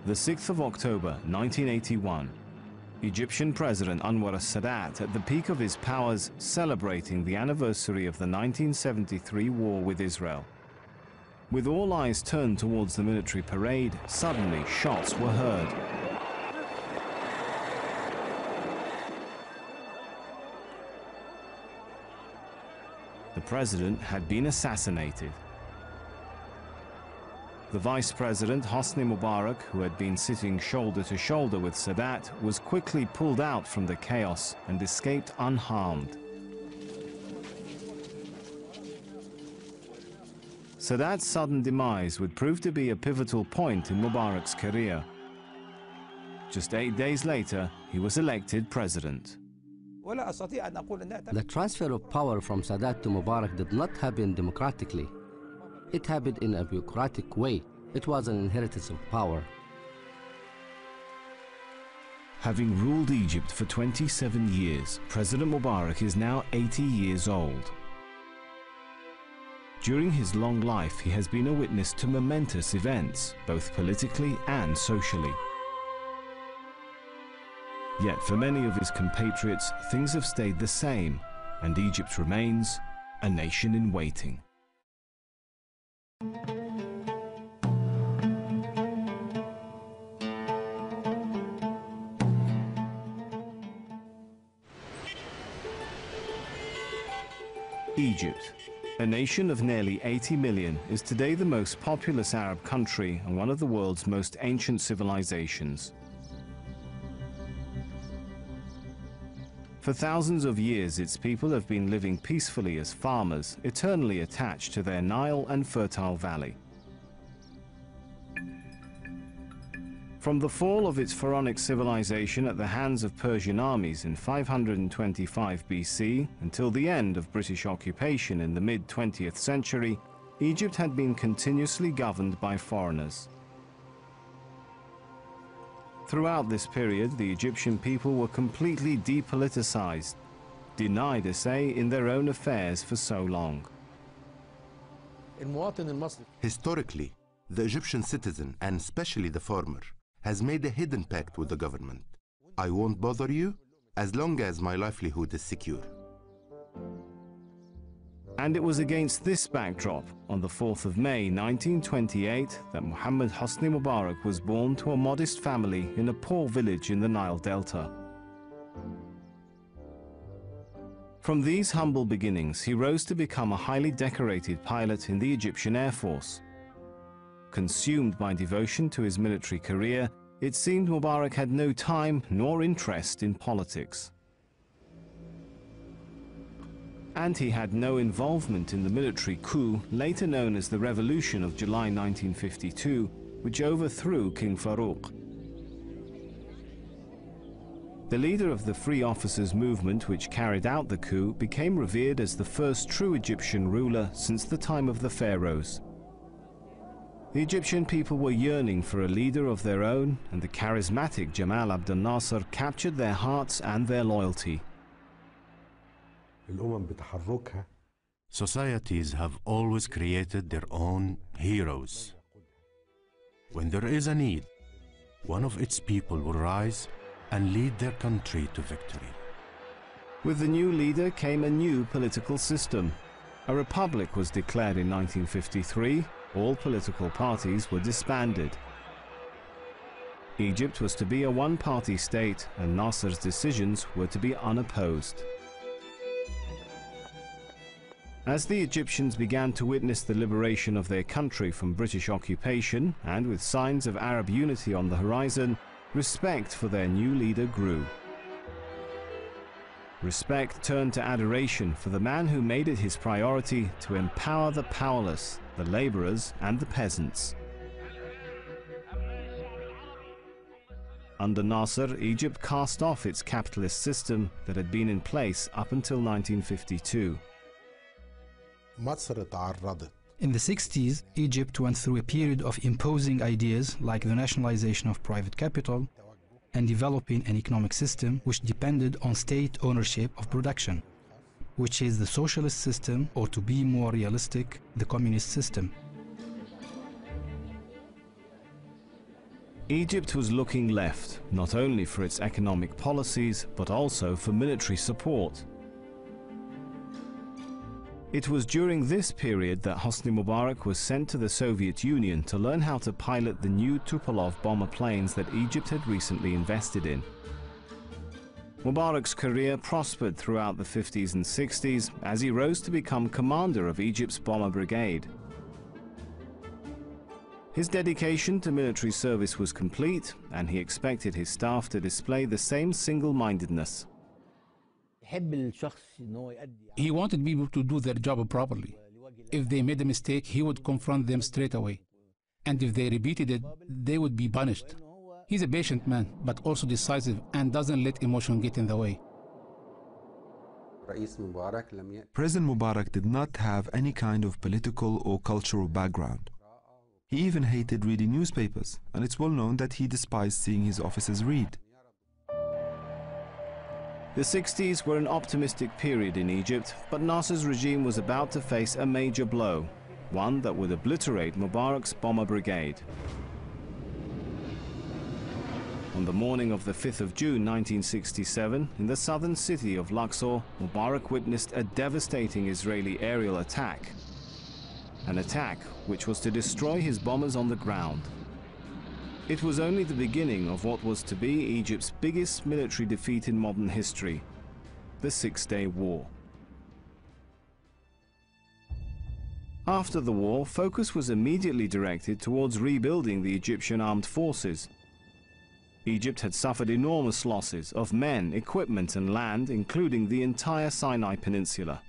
The 6th of October, 1981. Egyptian President Anwar al-Sadat, at the peak of his powers, celebrating the anniversary of the 1973 war with Israel. With all eyes turned towards the military parade, suddenly shots were heard. The president had been assassinated. The vice president, Hosni Mubarak, who had been sitting shoulder to shoulder with Sadat, was quickly pulled out from the chaos and escaped unharmed. Sadat's sudden demise would prove to be a pivotal point in Mubarak's career. Just 8 days later, he was elected president. The transfer of power from Sadat to Mubarak did not happen democratically. It happened in a bureaucratic way. It was an inheritance of power. Having ruled Egypt for 27 years, President Mubarak is now 80 years old. During his long life, he has been a witness to momentous events, both politically and socially. Yet for many of his compatriots, things have stayed the same, and Egypt remains a nation in waiting. Egypt, a nation of nearly 80 million, is today the most populous Arab country and one of the world's most ancient civilizations. For thousands of years, its people have been living peacefully as farmers, eternally attached to their Nile and fertile valley. From the fall of its pharaonic civilization at the hands of Persian armies in 525 BC until the end of British occupation in the mid-20th century, Egypt had been continuously governed by foreigners. Throughout this period, the Egyptian people were completely depoliticized, denied a say in their own affairs for so long. Historically, the Egyptian citizen, and especially the farmer, has made a hidden pact with the government. I won't bother you as long as my livelihood is secure. And it was against this backdrop, on the 4th of May 1928, that Mohammed Hosni Mubarak was born to a modest family in a poor village in the Nile Delta. From these humble beginnings, he rose to become a highly decorated pilot in the Egyptian Air Force. Consumed by devotion to his military career, it seemed Mubarak had no time nor interest in politics. And he had no involvement in the military coup, later known as the Revolution of July 1952, which overthrew King Farouk. The leader of the Free Officers movement, which carried out the coup, became revered as the first true Egyptian ruler since the time of the pharaohs. The Egyptian people were yearning for a leader of their own, and the charismatic Jamal Abdel Nasser captured their hearts and their loyalty. Societies have always created their own heroes. When there is a need, one of its people will rise and lead their country to victory. With the new leader came a new political system. A republic was declared in 1953. All political parties were disbanded. Egypt was to be a one-party state, and Nasser's decisions were to be unopposed. As the Egyptians began to witness the liberation of their country from British occupation, and with signs of Arab unity on the horizon, respect for their new leader grew. Respect turned to adoration for the man who made it his priority to empower the powerless, the laborers and the peasants. Under Nasser, Egypt cast off its capitalist system that had been in place up until 1952. In the 60s, Egypt went through a period of imposing ideas like the nationalization of private capital and developing an economic system which depended on state ownership of production, which is the socialist system, or to be more realistic, the communist system. Egypt was looking left, not only for its economic policies, but also for military support. It was during this period that Hosni Mubarak was sent to the Soviet Union to learn how to pilot the new Tupolev bomber planes that Egypt had recently invested in. Mubarak's career prospered throughout the 50s and 60s as he rose to become commander of Egypt's bomber brigade. His dedication to military service was complete, and he expected his staff to display the same single-mindedness. He wanted people to do their job properly. If they made a mistake, he would confront them straight away. And if they repeated it, they would be punished. He's a patient man, but also decisive and doesn't let emotion get in the way. President Mubarak did not have any kind of political or cultural background. He even hated reading newspapers, and it's well known that he despised seeing his officers read. The 60s were an optimistic period in Egypt, but Nasser's regime was about to face a major blow, one that would obliterate Mubarak's bomber brigade. On the morning of the 5th of June 1967, in the southern city of Luxor, Mubarak witnessed a devastating Israeli aerial attack. An attack which was to destroy his bombers on the ground. It was only the beginning of what was to be Egypt's biggest military defeat in modern history, the Six-Day War. After the war, focus was immediately directed towards rebuilding the Egyptian armed forces. Egypt had suffered enormous losses of men, equipment and land, including the entire Sinai Peninsula.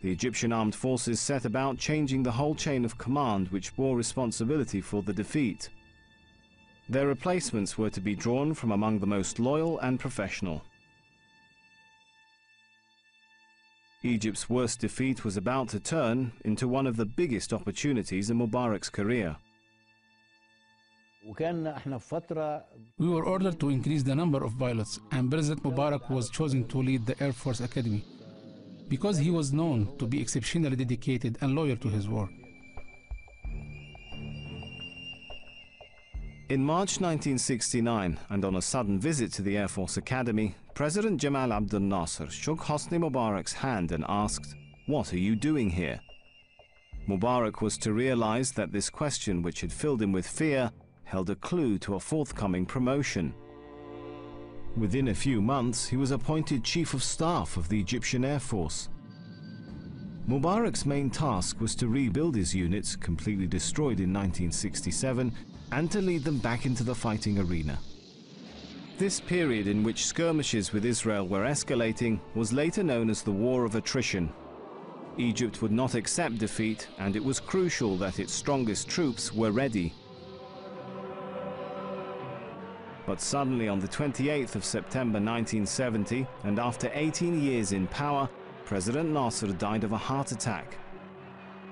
The Egyptian armed forces set about changing the whole chain of command which bore responsibility for the defeat. Their replacements were to be drawn from among the most loyal and professional. Egypt's worst defeat was about to turn into one of the biggest opportunities in Mubarak's career. We were ordered to increase the number of pilots, and President Mubarak was chosen to lead the Air Force Academy, because he was known to be exceptionally dedicated and loyal to his work. In March 1969, and on a sudden visit to the Air Force Academy, President Jamal Abdel Nasser shook Hosni Mubarak's hand and asked, "What are you doing here?" Mubarak was to realize that this question, which had filled him with fear, held a clue to a forthcoming promotion. Within a few months, he was appointed Chief of Staff of the Egyptian Air Force. Mubarak's main task was to rebuild his units, completely destroyed in 1967, and to lead them back into the fighting arena. This period in which skirmishes with Israel were escalating was later known as the War of Attrition. Egypt would not accept defeat, and it was crucial that its strongest troops were ready. But suddenly on the 28th of September 1970, and after 18 years in power, President Nasser died of a heart attack.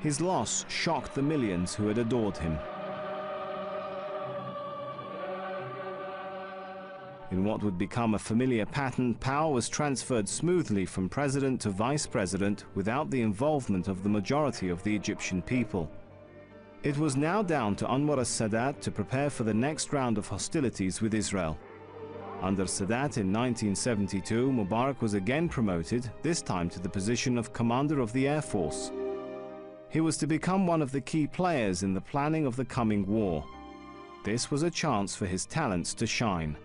His loss shocked the millions who had adored him. In what would become a familiar pattern, power was transferred smoothly from president to vice president without the involvement of the majority of the Egyptian people. It was now down to Anwar al-Sadat to prepare for the next round of hostilities with Israel. Under Sadat in 1972, Mubarak was again promoted, this time to the position of Commander of the Air Force. He was to become one of the key players in the planning of the coming war. This was a chance for his talents to shine.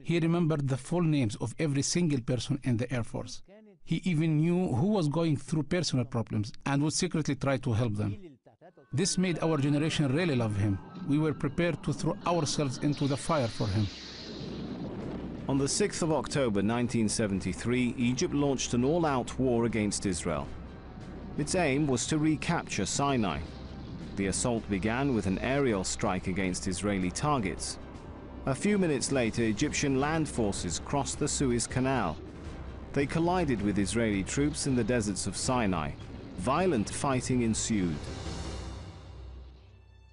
He remembered the full names of every single person in the Air Force. He even knew who was going through personal problems and would secretly try to help them. This made our generation really love him. We were prepared to throw ourselves into the fire for him. On the 6th of October 1973, Egypt launched an all-out war against Israel. Its aim was to recapture Sinai. The assault began with an aerial strike against Israeli targets. A few minutes later, Egyptian land forces crossed the Suez Canal. They collided with Israeli troops in the deserts of Sinai. Violent fighting ensued.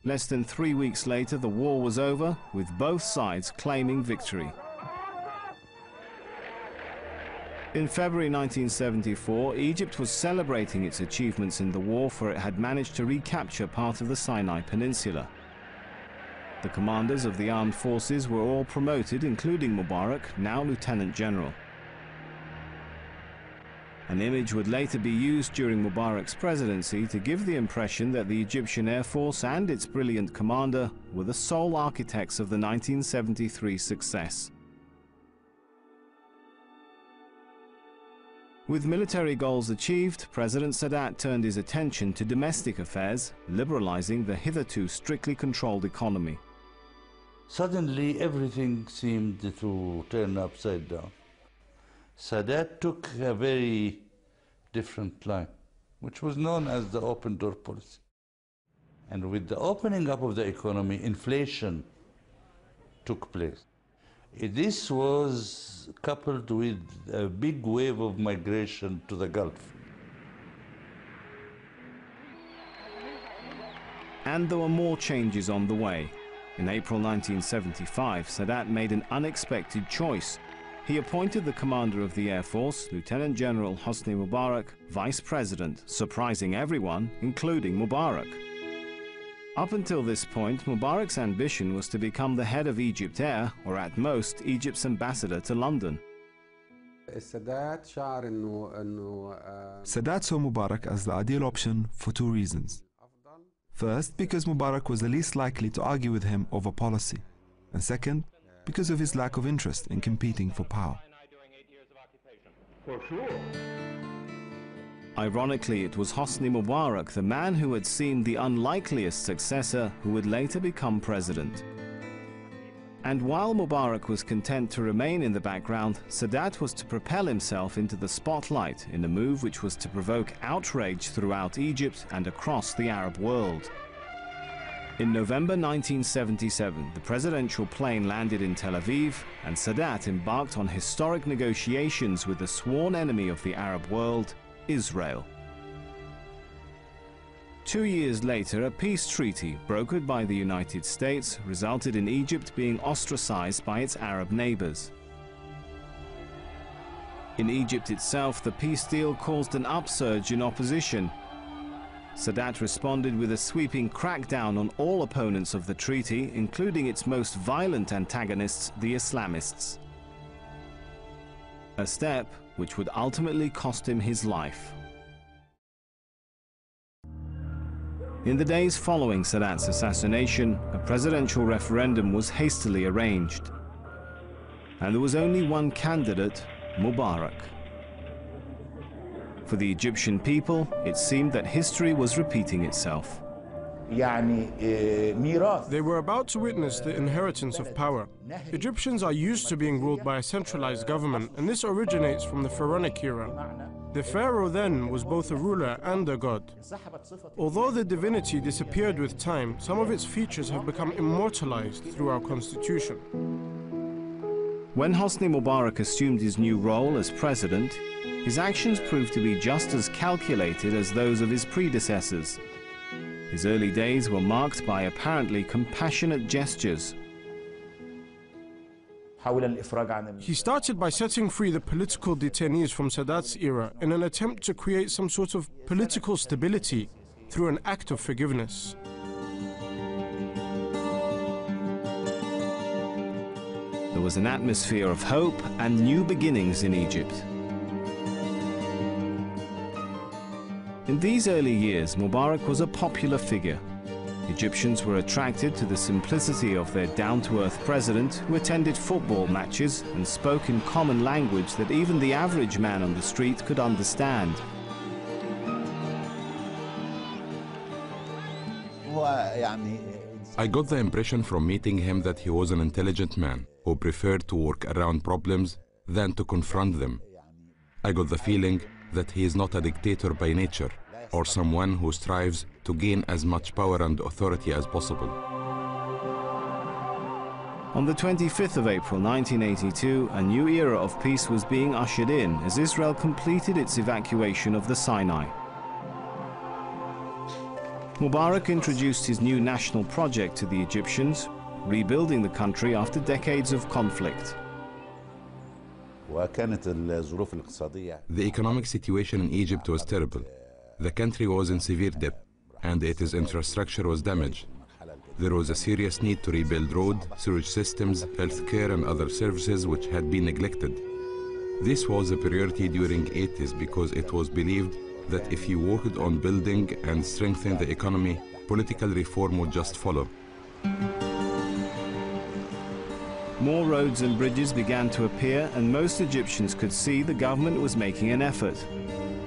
Less than 3 weeks later, the war was over, with both sides claiming victory. In February 1974, Egypt was celebrating its achievements in the war, for it had managed to recapture part of the Sinai Peninsula. The commanders of the armed forces were all promoted, including Mubarak, now Lieutenant General. An image would later be used during Mubarak's presidency to give the impression that the Egyptian Air Force and its brilliant commander were the sole architects of the 1973 success. With military goals achieved, President Sadat turned his attention to domestic affairs, liberalizing the hitherto strictly controlled economy. Suddenly, everything seemed to turn upside down. Sadat took a very different line, which was known as the open door policy. And with the opening up of the economy, inflation took place. This was coupled with a big wave of migration to the Gulf. And there were more changes on the way. In April 1975, Sadat made an unexpected choice. He appointed the commander of the Air Force, Lieutenant General Hosni Mubarak, vice president, surprising everyone, including Mubarak. Up until this point, Mubarak's ambition was to become the head of Egypt Air, or at most, Egypt's ambassador to London. Sadat saw Mubarak as the ideal option for two reasons. First, because Mubarak was the least likely to argue with him over policy. And second, because of his lack of interest in competing for power. For sure. Ironically, it was Hosni Mubarak, the man who had seemed the unlikeliest successor, who would later become president. And while Mubarak was content to remain in the background, Sadat was to propel himself into the spotlight in a move which was to provoke outrage throughout Egypt and across the Arab world. In November 1977, the presidential plane landed in Tel Aviv, and Sadat embarked on historic negotiations with the sworn enemy of the Arab world, Israel. 2 years later, a peace treaty brokered by the United States resulted in Egypt being ostracized by its Arab neighbors. In Egypt itself, the peace deal caused an upsurge in opposition. Sadat responded with a sweeping crackdown on all opponents of the treaty, including its most violent antagonists, the Islamists. A step which would ultimately cost him his life. In the days following Sadat's assassination, a presidential referendum was hastily arranged. And there was only one candidate, Mubarak. For the Egyptian people, it seemed that history was repeating itself. They were about to witness the inheritance of power. Egyptians are used to being ruled by a centralized government, and this originates from the pharaonic era. The pharaoh then was both a ruler and a god. Although the divinity disappeared with time, some of its features have become immortalized through our constitution. When Hosni Mubarak assumed his new role as president, his actions proved to be just as calculated as those of his predecessors. His early days were marked by apparently compassionate gestures. He started by setting free the political detainees from Sadat's era in an attempt to create some sort of political stability through an act of forgiveness. There was an atmosphere of hope and new beginnings in Egypt. In these early years, Mubarak was a popular figure. Egyptians were attracted to the simplicity of their down-to-earth president, who attended football matches and spoke in common language that even the average man on the street could understand. I got the impression from meeting him that he was an intelligent man who preferred to work around problems than to confront them. I got the feeling that he is not a dictator by nature, or someone who strives to gain as much power and authority as possible. On the 25th of April 1982, a new era of peace was being ushered in as Israel completed its evacuation of the Sinai. Mubarak introduced his new national project to the Egyptians, rebuilding the country after decades of conflict. The economic situation in Egypt was terrible. The country was in severe debt, and its infrastructure was damaged. There was a serious need to rebuild road, sewage systems, healthcare, and other services which had been neglected. This was a priority during 80s because it was believed that if you worked on building and strengthening the economy, political reform would just follow. More roads and bridges began to appear, and most Egyptians could see the government was making an effort.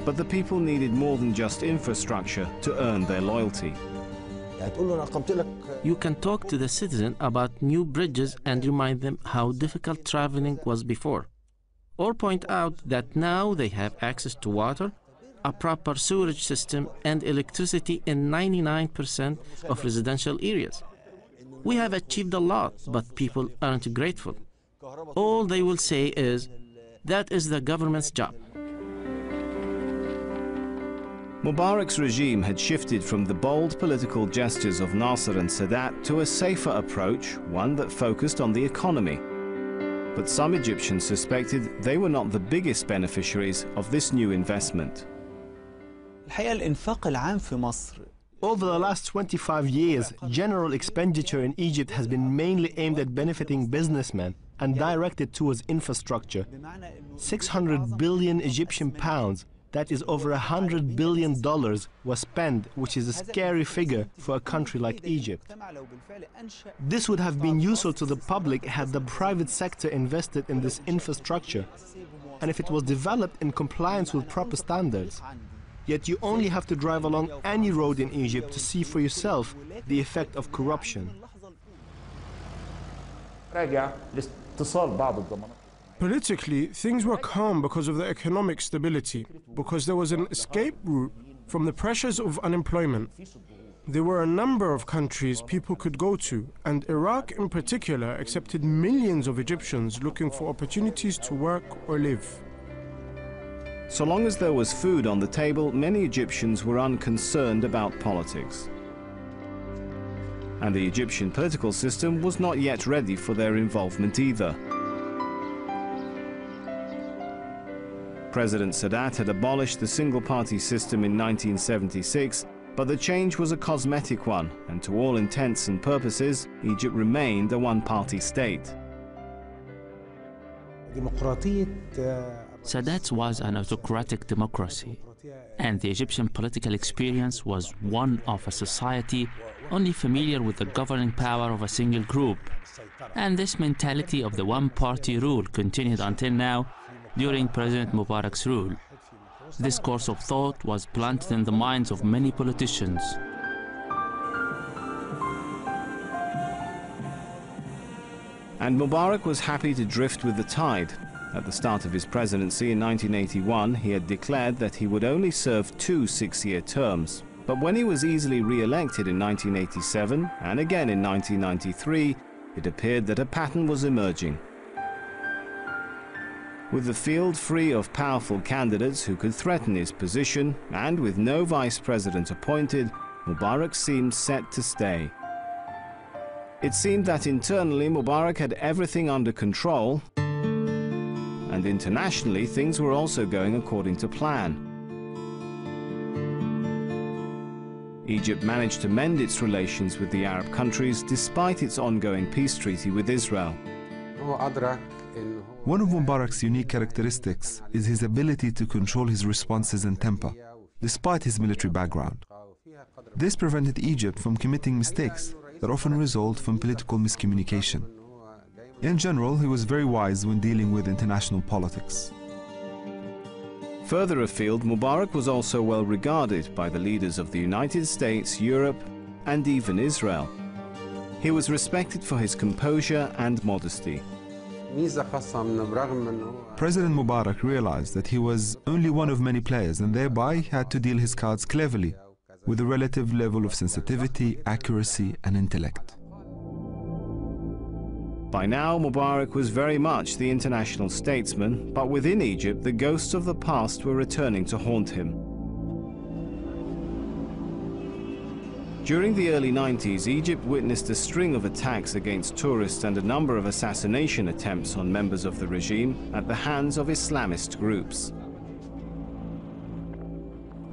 But the people needed more than just infrastructure to earn their loyalty. You can talk to the citizen about new bridges and remind them how difficult traveling was before. Or point out that now they have access to water, a proper sewerage system, and electricity in 99% of residential areas. We have achieved a lot, but people aren't grateful. All they will say is, that is the government's job. Mubarak's regime had shifted from the bold political gestures of Nasser and Sadat to a safer approach, one that focused on the economy. But some Egyptians suspected they were not the biggest beneficiaries of this new investment. Over the last 25 years, general expenditure in Egypt has been mainly aimed at benefiting businessmen and directed towards infrastructure. 600 billion Egyptian pounds, that is over $100 billion, was spent, which is a scary figure for a country like Egypt. This would have been useful to the public had the private sector invested in this infrastructure, and if it was developed in compliance with proper standards. Yet you only have to drive along any road in Egypt to see for yourself the effect of corruption. Politically, things were calm because of the economic stability, because there was an escape route from the pressures of unemployment. There were a number of countries people could go to, and Iraq in particular accepted millions of Egyptians looking for opportunities to work or live. So long as there was food on the table, many Egyptians were unconcerned about politics. And the Egyptian political system was not yet ready for their involvement either. President Sadat had abolished the single-party system in 1976, but the change was a cosmetic one, and to all intents and purposes, Egypt remained a one-party state. Sadat was an autocratic democracy, and the Egyptian political experience was one of a society only familiar with the governing power of a single group. And this mentality of the one-party rule continued until now, during President Mubarak's rule. This course of thought was planted in the minds of many politicians. And Mubarak was happy to drift with the tide. At the start of his presidency in 1981, he had declared that he would only serve 2 6-year terms. But when he was easily re-elected in 1987 and again in 1993, it appeared that a pattern was emerging. With the field free of powerful candidates who could threaten his position, and with no vice president appointed, Mubarak seemed set to stay. It seemed that internally Mubarak had everything under control, and internationally things were also going according to plan. Egypt managed to mend its relations with the Arab countries despite its ongoing peace treaty with Israel. One of Mubarak's unique characteristics is his ability to control his responses and temper, despite his military background. This prevented Egypt from committing mistakes that often result from political miscommunication. In general, he was very wise when dealing with international politics. Further afield, Mubarak was also well regarded by the leaders of the United States, Europe, and even Israel. He was respected for his composure and modesty. President Mubarak realized that he was only one of many players and thereby had to deal his cards cleverly, with a relative level of sensitivity, accuracy, and intellect. By now, Mubarak was very much the international statesman, but within Egypt, the ghosts of the past were returning to haunt him. During the early 90s, Egypt witnessed a string of attacks against tourists and a number of assassination attempts on members of the regime at the hands of Islamist groups.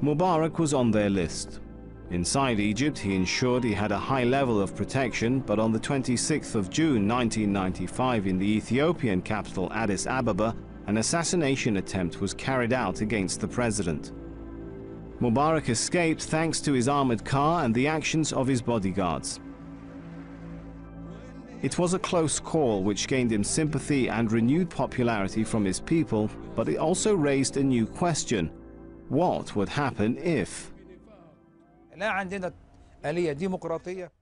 Mubarak was on their list. Inside Egypt, he ensured he had a high level of protection, but on the 26th of June 1995 in the Ethiopian capital Addis Ababa, an assassination attempt was carried out against the president. Mubarak escaped thanks to his armored car and the actions of his bodyguards. It was a close call which gained him sympathy and renewed popularity from his people, but it also raised a new question. What would happen if?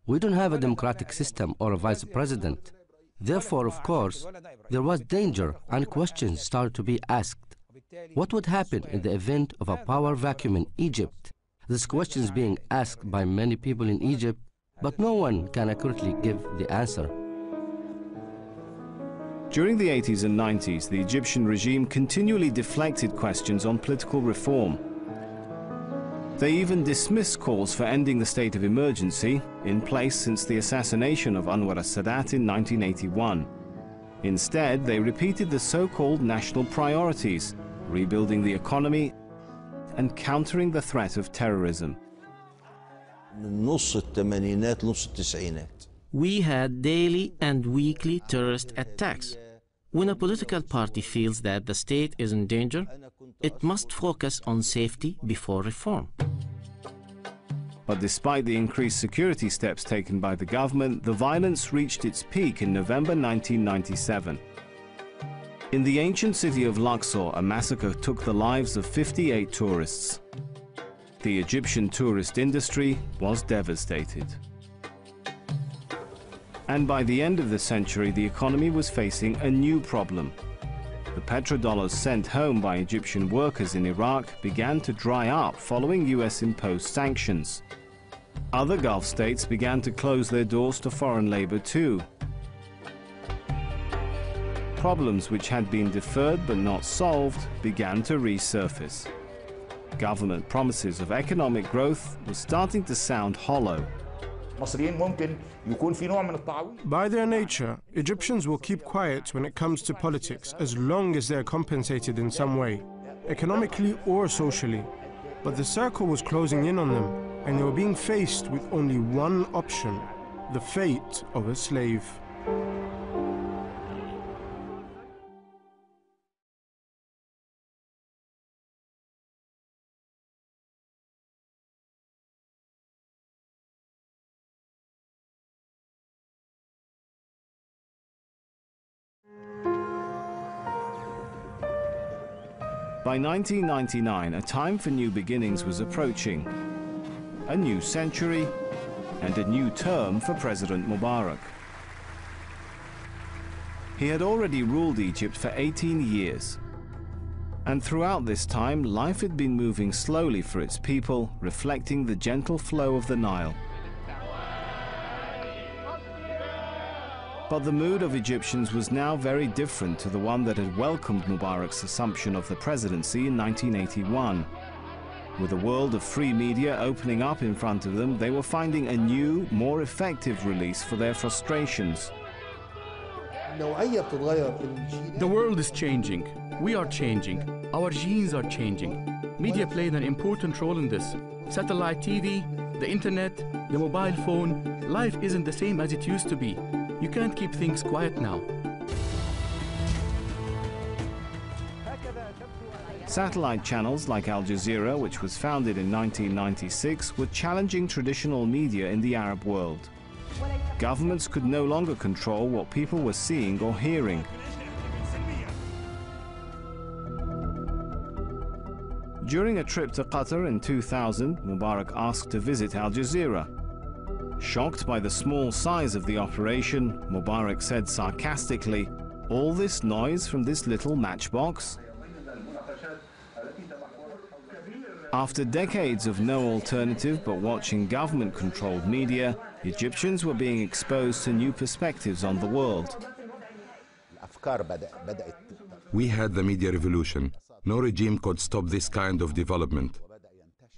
We don't have a democratic system or a vice president. Therefore, of course, there was danger and questions started to be asked. What would happen in the event of a power vacuum in Egypt? This question is being asked by many people in Egypt, but no one can accurately give the answer. During the 80s and 90s, the Egyptian regime continually deflected questions on political reform. They even dismissed calls for ending the state of emergency, in place since the assassination of Anwar al-Sadat in 1981. Instead, they repeated the so-called national priorities, rebuilding the economy and countering the threat of terrorism. We had daily and weekly terrorist attacks. When a political party feels that the state is in danger, it must focus on safety before reform. But despite the increased security steps taken by the government, the violence reached its peak in November 1997. In the ancient city of Luxor, a massacre took the lives of 58 tourists. The Egyptian tourist industry was devastated. And by the end of the century, the economy was facing a new problem. The petrodollars sent home by Egyptian workers in Iraq began to dry up following US-imposed sanctions. Other Gulf states began to close their doors to foreign labor too. Problems which had been deferred but not solved began to resurface. Government promises of economic growth were starting to sound hollow. By their nature, Egyptians will keep quiet when it comes to politics as long as they're compensated in some way, economically or socially. But the circle was closing in on them, and they were being faced with only one option: the fate of a slave. By 1999, a time for new beginnings was approaching. A new century and a new term for President Mubarak. He had already ruled Egypt for 18 years. And throughout this time, life had been moving slowly for its people, reflecting the gentle flow of the Nile. But the mood of Egyptians was now very different to the one that had welcomed Mubarak's assumption of the presidency in 1981. With a world of free media opening up in front of them, they were finding a new, more effective release for their frustrations. The world is changing. We are changing. Our genes are changing. Media played an important role in this. Satellite TV, the internet, the mobile phone. Life isn't the same as it used to be. You can't keep things quiet now. Satellite channels like Al Jazeera, which was founded in 1996, were challenging traditional media in the Arab world. Governments could no longer control what people were seeing or hearing. During a trip to Qatar in 2000, Mubarak asked to visit Al Jazeera. Shocked by the small size of the operation, Mubarak said sarcastically, "All this noise from this little matchbox?" After decades of no alternative but watching government-controlled media, Egyptians were being exposed to new perspectives on the world. We had the media revolution. No regime could stop this kind of development.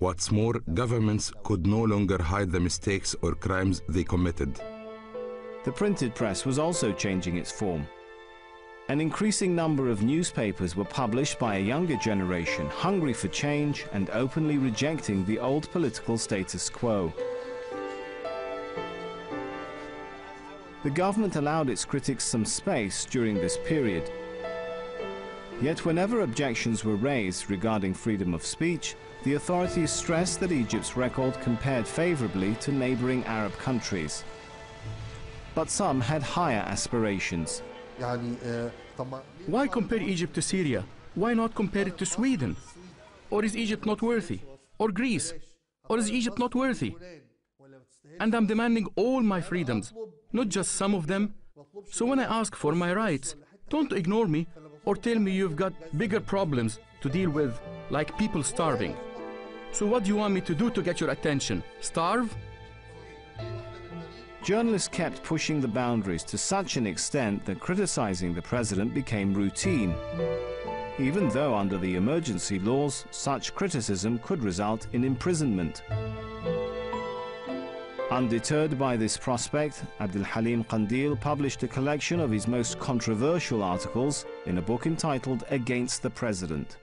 What's more, governments could no longer hide the mistakes or crimes they committed. The printed press was also changing its form. An increasing number of newspapers were published by a younger generation hungry for change and openly rejecting the old political status quo. The government allowed its critics some space during this period. Yet whenever objections were raised regarding freedom of speech, the authorities stressed that Egypt's record compared favorably to neighboring Arab countries. But some had higher aspirations. Why compare Egypt to Syria? Why not compare it to Sweden? Or is Egypt not worthy? Or Greece? Or is Egypt not worthy? And I'm demanding all my freedoms, not just some of them. So when I ask for my rights, don't ignore me or tell me you've got bigger problems to deal with, like people starving. So what do you want me to do to get your attention? Starve? Journalists kept pushing the boundaries to such an extent that criticizing the president became routine, even though under the emergency laws, such criticism could result in imprisonment. Undeterred by this prospect, Abdul Halim Qandil published a collection of his most controversial articles in a book entitled Against the President.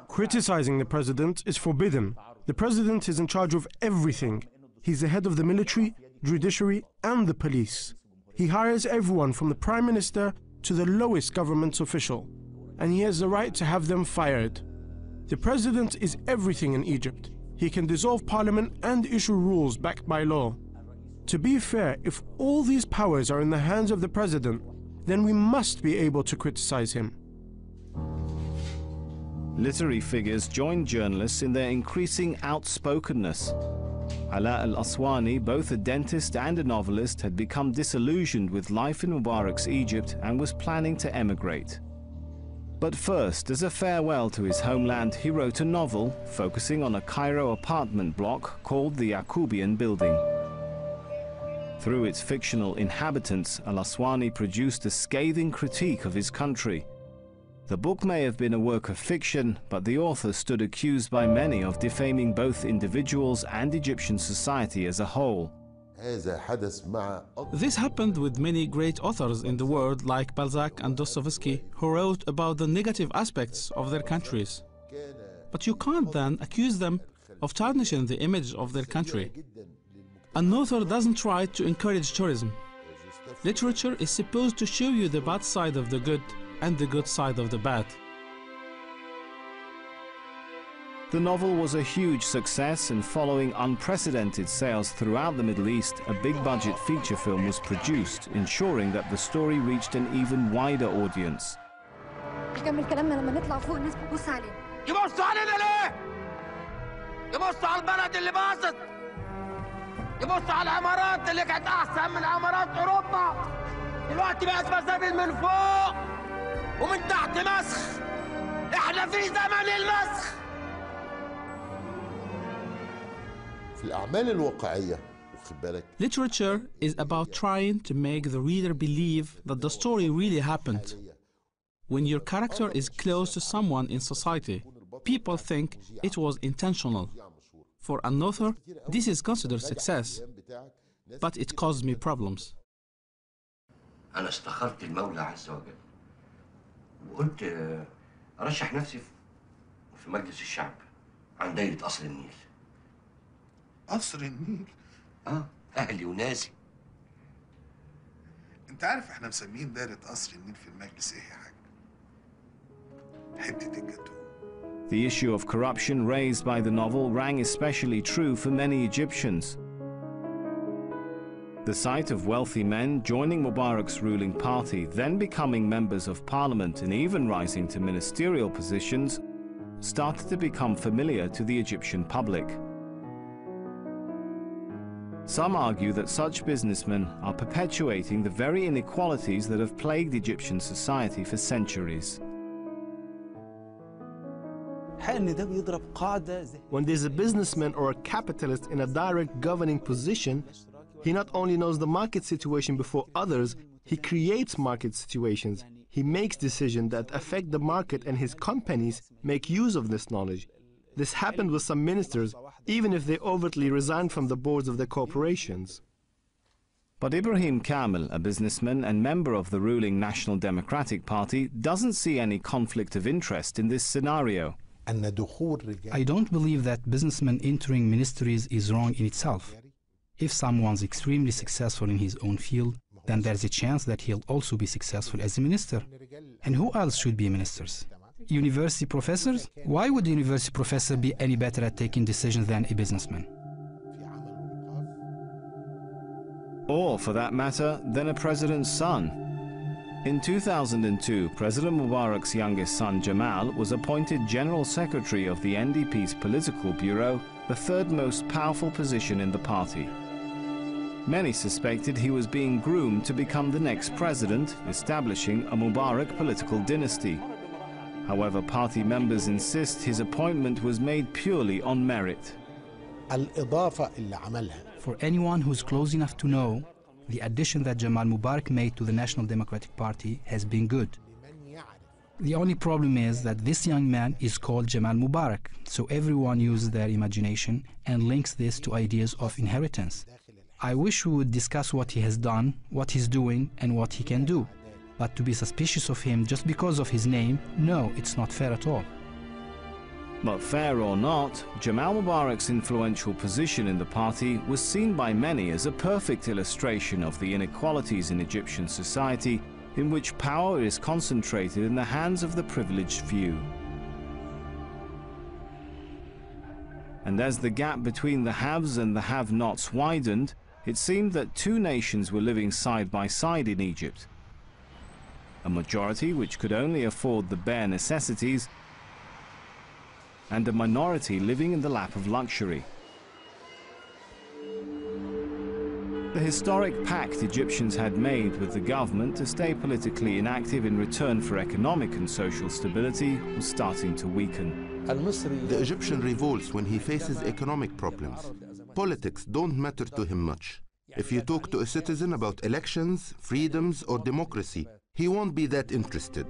Criticizing the president is forbidden. The president is in charge of everything. He's the head of the military, judiciary, and the police. He hires everyone from the prime minister to the lowest government official, and he has the right to have them fired. The president is everything in Egypt. He can dissolve parliament and issue rules backed by law. To be fair, if all these powers are in the hands of the president, then we must be able to criticize him. Literary figures joined journalists in their increasing outspokenness. Ala al-Aswani, both a dentist and a novelist, had become disillusioned with life in Mubarak's Egypt and was planning to emigrate. But first, as a farewell to his homeland, he wrote a novel focusing on a Cairo apartment block called the Yaqubian Building. Through its fictional inhabitants, al-Aswani produced a scathing critique of his country. The book may have been a work of fiction, but the author stood accused by many of defaming both individuals and Egyptian society as a whole. This happened with many great authors in the world like Balzac and Dostoevsky, who wrote about the negative aspects of their countries. But you can't then accuse them of tarnishing the image of their country. An author doesn't try to encourage tourism. Literature is supposed to show you the bad side of the good and the good side of the bad. The novel was a huge success, and following unprecedented sales throughout the Middle East, a big-budget feature film was produced, ensuring that the story reached an even wider audience. نكمل كلامنا لما نطلع فوق الناس بتبص علينا. يبصوا علينا ليه؟ يبصوا على البلد اللي باظت. يبصوا على العمارات اللي كانت أحسن من عمارات أوروبا. دلوقتي بقت مزابل من فوق ومن تحت مسخ. إحنا في زمن المسخ. Literature is about trying to make the reader believe that the story really happened. When your character is close to someone in society, people think it was intentional. For an author, this is considered success, but it caused me problems. أنا استخرت المولى عز وجل وقلت أرشح نفسي في مجلس الشعب عن دايرة قصر النيل. قصر النيل؟ أهلي وناسي. أنت عارف إحنا مسمين دايرة قصر النيل في المجلس إيه يا حاج؟ حتة الجاتوه. The issue of corruption raised by the novel rang especially true for many Egyptians. The sight of wealthy men joining Mubarak's ruling party, then becoming members of parliament and even rising to ministerial positions, started to become familiar to the Egyptian public. Some argue that such businessmen are perpetuating the very inequalities that have plagued Egyptian society for centuries. When there's a businessman or a capitalist in a direct governing position, he not only knows the market situation before others, he creates market situations. He makes decisions that affect the market, and his companies make use of this knowledge. This happened with some ministers, even if they overtly resigned from the boards of their corporations. But Ibrahim Kamel, a businessman and member of the ruling National Democratic Party, doesn't see any conflict of interest in this scenario. I don't believe that businessmen entering ministries is wrong in itself. If someone's extremely successful in his own field, then there's a chance that he'll also be successful as a minister. And who else should be ministers? University professors? Why would a university professor be any better at taking decisions than a businessman? Or, for that matter, than a president's son. In 2002, President Mubarak's youngest son, Jamal, was appointed General Secretary of the NDP's Political Bureau, the third most powerful position in the party. Many suspected he was being groomed to become the next president, establishing a Mubarak political dynasty. However, party members insist his appointment was made purely on merit. For anyone who's close enough to know, the addition that Jamal Mubarak made to the National Democratic Party has been good. The only problem is that this young man is called Jamal Mubarak, so everyone uses their imagination and links this to ideas of inheritance. I wish we would discuss what he has done, what he's doing, and what he can do. But to be suspicious of him just because of his name, no, it's not fair at all. But fair or not, Jamal Mubarak's influential position in the party was seen by many as a perfect illustration of the inequalities in Egyptian society, in which power is concentrated in the hands of the privileged few. And as the gap between the haves and the have-nots widened, it seemed that two nations were living side by side in Egypt. A majority which could only afford the bare necessities, and a minority living in the lap of luxury. The historic pact Egyptians had made with the government to stay politically inactive in return for economic and social stability was starting to weaken. The Egyptian revolts when he faces economic problems. Politics don't matter to him much. If you talk to a citizen about elections, freedoms, or democracy, he won't be that interested.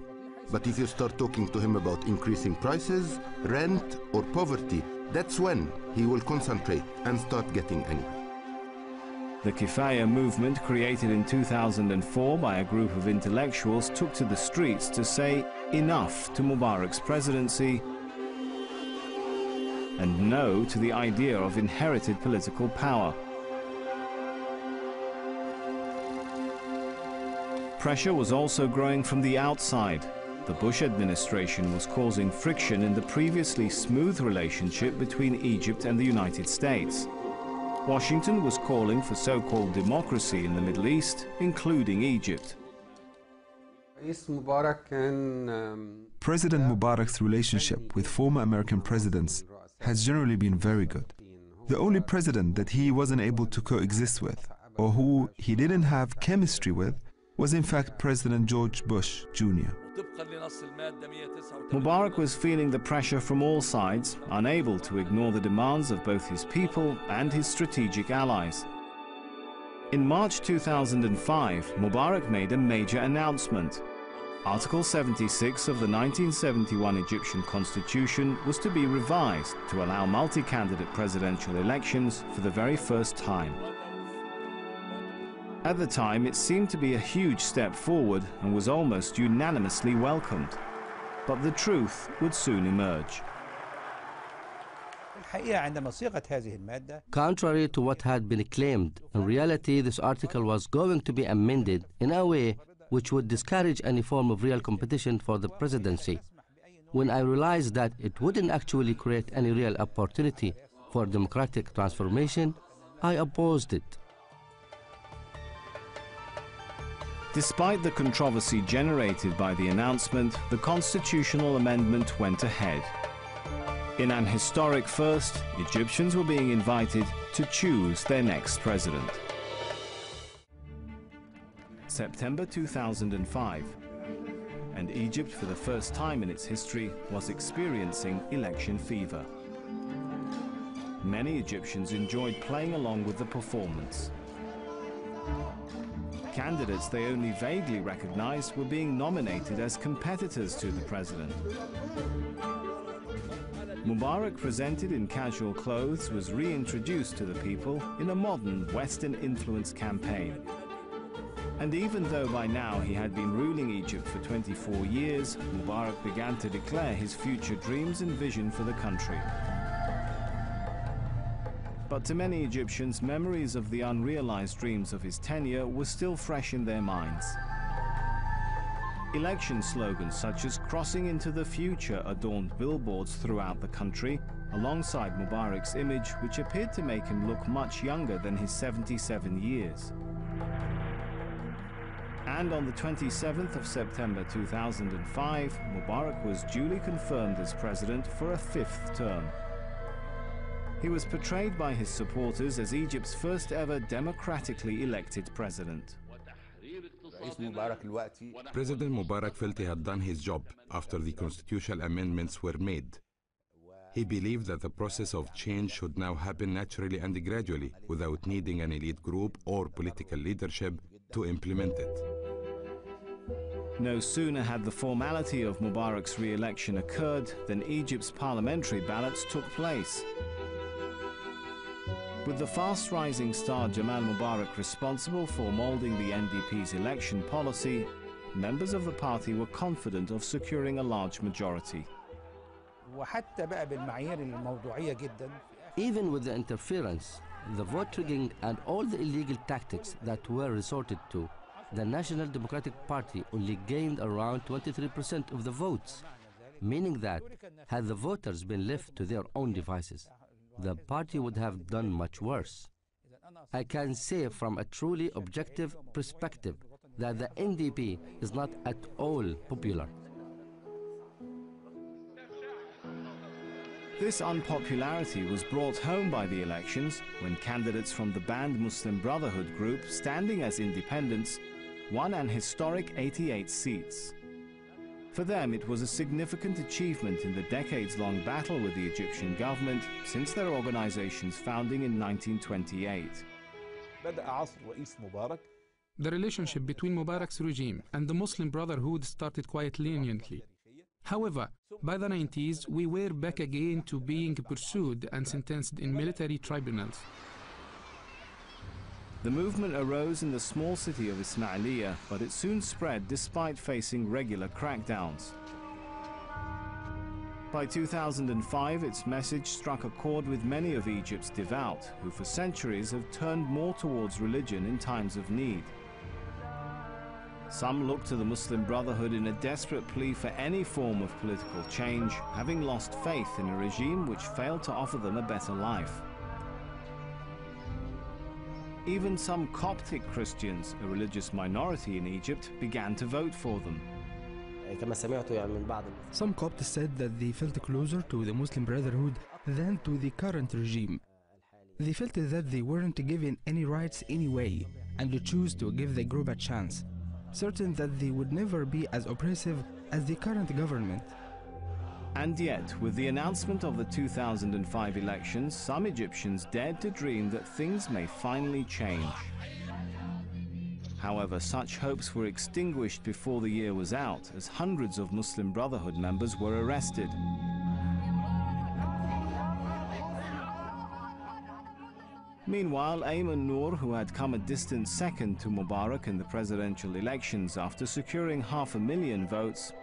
But if you start talking to him about increasing prices, rent, or poverty, that's when he will concentrate and start getting angry. The Kifaya movement, created in 2004 by a group of intellectuals, took to the streets to say enough to Mubarak's presidency and no to the idea of inherited political power. Pressure was also growing from the outside. The Bush administration was causing friction in the previously smooth relationship between Egypt and the United States. Washington was calling for so-called democracy in the Middle East, including Egypt. President Mubarak's relationship with former American presidents has generally been very good. The only president that he wasn't able to coexist with, or who he didn't have chemistry with, was in fact President George Bush Jr. Mubarak was feeling the pressure from all sides, unable to ignore the demands of both his people and his strategic allies. In March 2005, Mubarak made a major announcement. Article 76 of the 1971 Egyptian constitution was to be revised to allow multi-candidate presidential elections for the very first time. At the time, it seemed to be a huge step forward and was almost unanimously welcomed. But the truth would soon emerge. Contrary to what had been claimed, in reality this article was going to be amended in a way which would discourage any form of real competition for the presidency. When I realized that it wouldn't actually create any real opportunity for democratic transformation, I opposed it. Despite the controversy generated by the announcement, the constitutional amendment went ahead. In an historic first, Egyptians were being invited to choose their next president. September 2005, and Egypt, for the first time in its history, was experiencing election fever. Many Egyptians enjoyed playing along with the performance. Candidates they only vaguely recognized were being nominated as competitors to the president. Mubarak, presented in casual clothes, was reintroduced to the people in a modern Western-influenced campaign. And even though by now he had been ruling Egypt for 24 years, Mubarak began to declare his future dreams and vision for the country. But to many Egyptians, memories of the unrealized dreams of his tenure were still fresh in their minds. Election slogans such as "Crossing into the Future" adorned billboards throughout the country, alongside Mubarak's image, which appeared to make him look much younger than his 77 years. And on the 27th of September 2005, Mubarak was duly confirmed as president for a 5th term. He was portrayed by his supporters as Egypt's first ever democratically elected president. President Mubarak felt he had done his job after the constitutional amendments were made. He believed that the process of change should now happen naturally and gradually, without needing an elite group or political leadership to implement it. No sooner had the formality of Mubarak's re-election occurred than Egypt's parliamentary ballots took place. With the fast-rising star Jamal Mubarak responsible for molding the NDP's election policy, members of the party were confident of securing a large majority. Even with the interference, the vote rigging and all the illegal tactics that were resorted to, the National Democratic Party only gained around 23% of the votes, meaning that had the voters been left to their own devices, the party would have done much worse. I can say from a truly objective perspective that the NDP is not at all popular. This unpopularity was brought home by the elections when candidates from the banned Muslim Brotherhood group, standing as independents, won an historic 88 seats. For them, it was a significant achievement in the decades-long battle with the Egyptian government since their organization's founding in 1928. The relationship between Mubarak's regime and the Muslim Brotherhood started quite leniently. However, by the 90s, we were back again to being pursued and sentenced in military tribunals. The movement arose in the small city of Ismailia, but it soon spread despite facing regular crackdowns. By 2005, its message struck a chord with many of Egypt's devout, who for centuries have turned more towards religion in times of need. Some look to the Muslim Brotherhood in a desperate plea for any form of political change, having lost faith in a regime which failed to offer them a better life. Even some Coptic Christians, a religious minority in Egypt, began to vote for them. Some Copts said that they felt closer to the Muslim Brotherhood than to the current regime. They felt that they weren't given any rights anyway, and to choose to give the group a chance, certain that they would never be as oppressive as the current government. And yet, with the announcement of the 2005 elections, some Egyptians dared to dream that things may finally change. However, such hopes were extinguished before the year was out, as hundreds of Muslim Brotherhood members were arrested. Meanwhile, Ayman Noor, who had come a distant second to Mubarak in the presidential elections after securing 500,000 votes,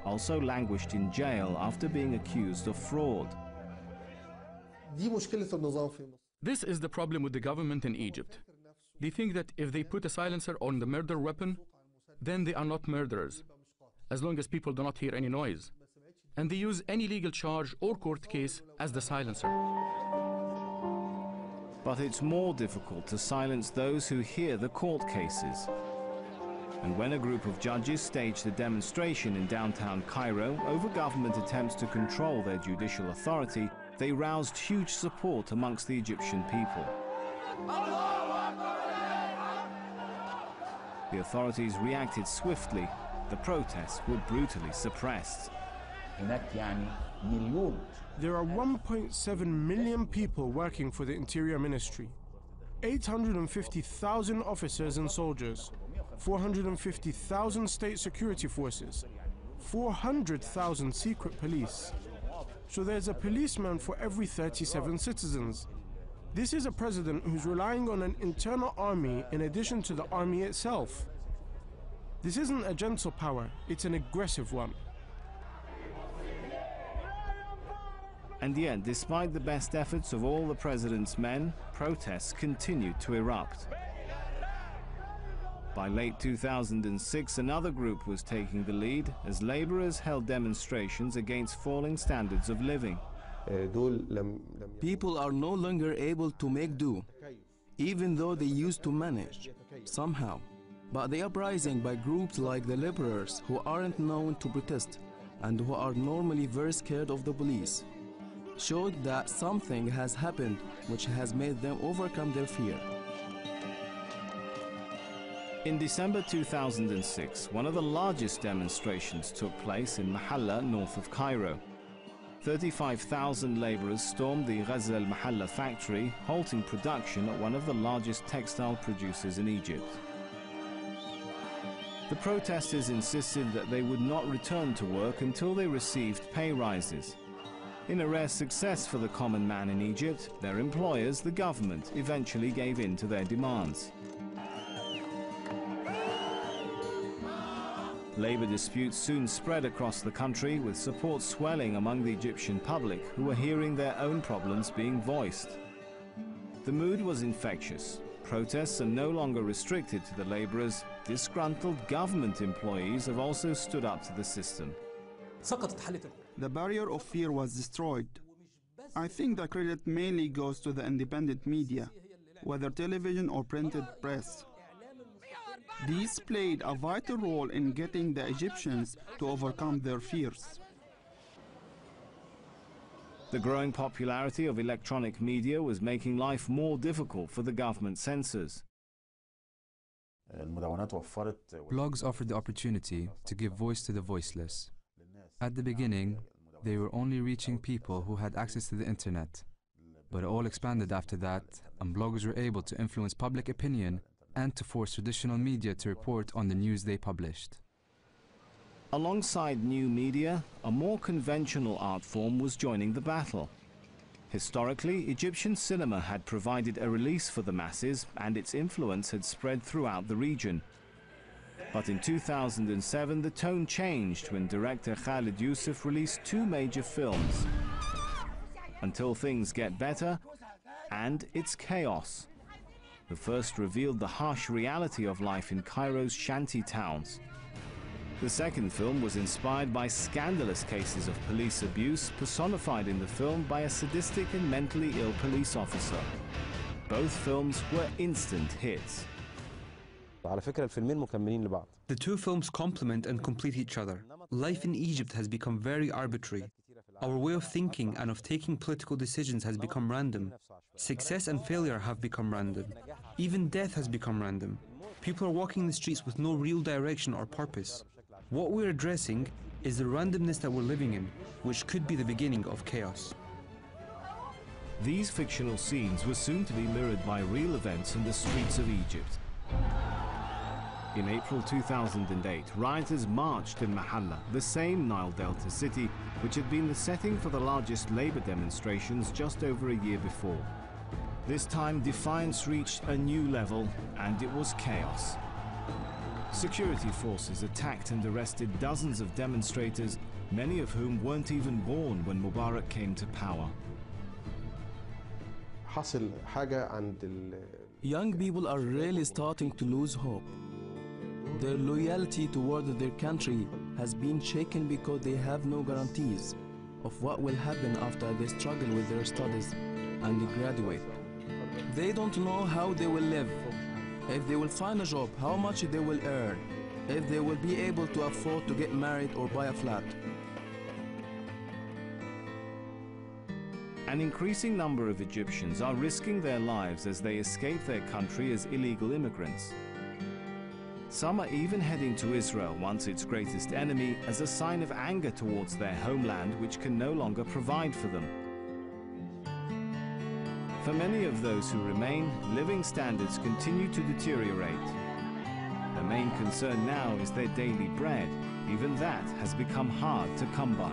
also languished in jail after being accused of fraud. This is the problem with the government in Egypt. They think that if they put a silencer on the murder weapon, then they are not murderers, as long as people do not hear any noise. And they use any legal charge or court case as the silencer. But it's more difficult to silence those who hear the court cases. And when a group of judges staged a demonstration in downtown Cairo over government attempts to control their judicial authority, they roused huge support amongst the Egyptian people. The authorities reacted swiftly. The protests were brutally suppressed. There are 1.7 million people working for the Interior Ministry, 850,000 officers and soldiers, 450,000 state security forces, 400,000 secret police. So there's a policeman for every 37 citizens. This is a president who's relying on an internal army in addition to the army itself. This isn't a gentle power, it's an aggressive one. And yet, despite the best efforts of all the president's men, protests continued to erupt. By late 2006, another group was taking the lead as laborers held demonstrations against falling standards of living. People are no longer able to make do, even though they used to manage, somehow. But the uprising by groups like the laborers, who aren't known to protest and who are normally very scared of the police, showed that something has happened which has made them overcome their fear. In December 2006, one of the largest demonstrations took place in Mahalla, north of Cairo. 35,000 laborers stormed the Ghazal Mahalla factory, halting production at one of the largest textile producers in Egypt. The protesters insisted that they would not return to work until they received pay rises. In a rare success for the common man in Egypt, their employers, the government, eventually gave in to their demands. Labor disputes soon spread across the country, with support swelling among the Egyptian public, who were hearing their own problems being voiced. The mood was infectious. Protests are no longer restricted to the laborers. Disgruntled government employees have also stood up to the system. The barrier of fear was destroyed. I think the credit mainly goes to the independent media, whether television or printed press. These played a vital role in getting the Egyptians to overcome their fears. The growing popularity of electronic media was making life more difficult for the government censors. Blogs offered the opportunity to give voice to the voiceless. At the beginning, they were only reaching people who had access to the internet. But it all expanded after that, and bloggers were able to influence public opinion and to force traditional media to report on the news they published. Alongside new media, a more conventional art form was joining the battle. Historically, Egyptian cinema had provided a release for the masses, and its influence had spread throughout the region. But in 2007, the tone changed when director Khaled Youssef released two major films, Until Things Get Better and It's Chaos. The first revealed the harsh reality of life in Cairo's shanty towns. The second film was inspired by scandalous cases of police abuse, personified in the film by a sadistic and mentally ill police officer. Both films were instant hits. The two films complement and complete each other. Life in Egypt has become very arbitrary. Our way of thinking and of taking political decisions has become random. Success and failure have become random. Even death has become random. People are walking the streets with no real direction or purpose. What we're addressing is the randomness that we're living in, which could be the beginning of chaos. These fictional scenes were soon to be mirrored by real events in the streets of Egypt. In April 2008, rioters marched in Mahalla, the same Nile Delta city which had been the setting for the largest labor demonstrations just over a year before. This time, defiance reached a new level, and it was chaos. Security forces attacked and arrested dozens of demonstrators, many of whom weren't even born when Mubarak came to power. Young people are really starting to lose hope. Their loyalty toward their country has been shaken because they have no guarantees of what will happen after they struggle with their studies and they graduate. They don't know how they will live, if they will find a job, how much they will earn, if they will be able to afford to get married or buy a flat. An increasing number of Egyptians are risking their lives as they escape their country as illegal immigrants. Some are even heading to Israel, once its greatest enemy, as a sign of anger towards their homeland, which can no longer provide for them. For many of those who remain, living standards continue to deteriorate. The main concern now is their daily bread. Even that has become hard to come by.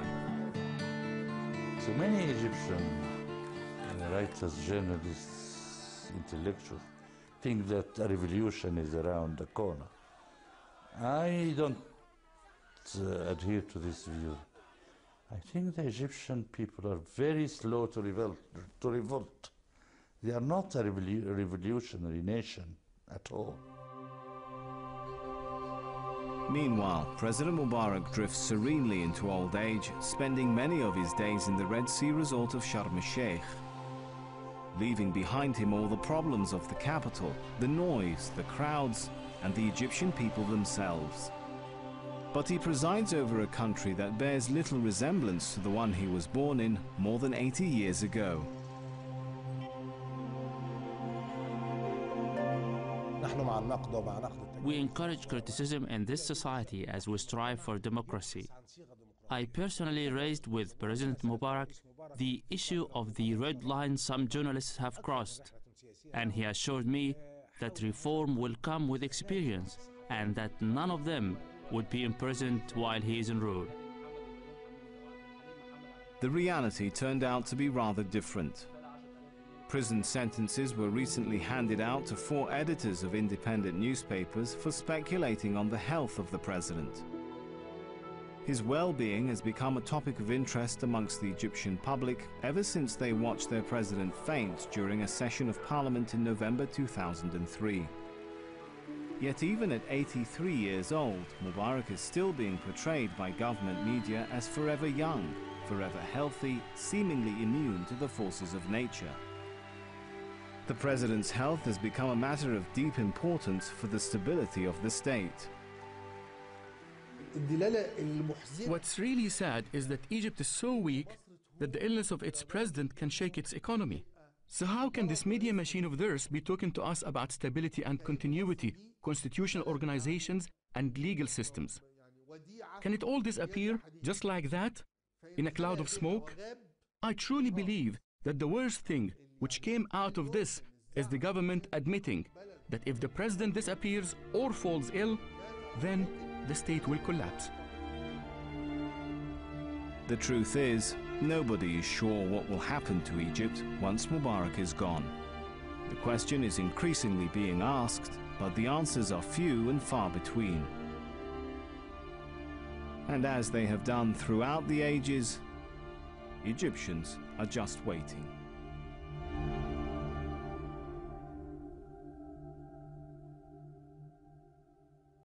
So many Egyptian writers, journalists, intellectuals think that a revolution is around the corner. I don't adhere to this view. I think the Egyptian people are very slow to revolt. They are not a revolutionary nation at all. Meanwhile, President Mubarak drifts serenely into old age, spending many of his days in the Red Sea resort of Sharm el-Sheikh, leaving behind him all the problems of the capital, the noise, the crowds, and the Egyptian people themselves. But he presides over a country that bears little resemblance to the one he was born in more than 80 years ago. We encourage criticism in this society as we strive for democracy. I personally raised with President Mubarak the issue of the red line some journalists have crossed, and he assured me that reform will come with experience and that none of them would be imprisoned while he is in rule. The reality turned out to be rather different. Prison sentences were recently handed out to 4 editors of independent newspapers for speculating on the health of the president. His well-being has become a topic of interest amongst the Egyptian public ever since they watched their president faint during a session of parliament in November 2003. Yet even at 83 years old, Mubarak is still being portrayed by government media as forever young, forever healthy, seemingly immune to the forces of nature. The president's health has become a matter of deep importance for the stability of the state. What's really sad is that Egypt is so weak that the illness of its president can shake its economy. So how can this media machine of theirs be talking to us about stability and continuity, constitutional organizations and legal systems? Can it all disappear just like that, in a cloud of smoke? I truly believe that the worst thing which came out of this is the government admitting that if the president disappears or falls ill, then the state will collapse. The truth is, nobody is sure what will happen to Egypt once Mubarak is gone. The question is increasingly being asked, but the answers are few and far between. And as they have done throughout the ages, Egyptians are just waiting.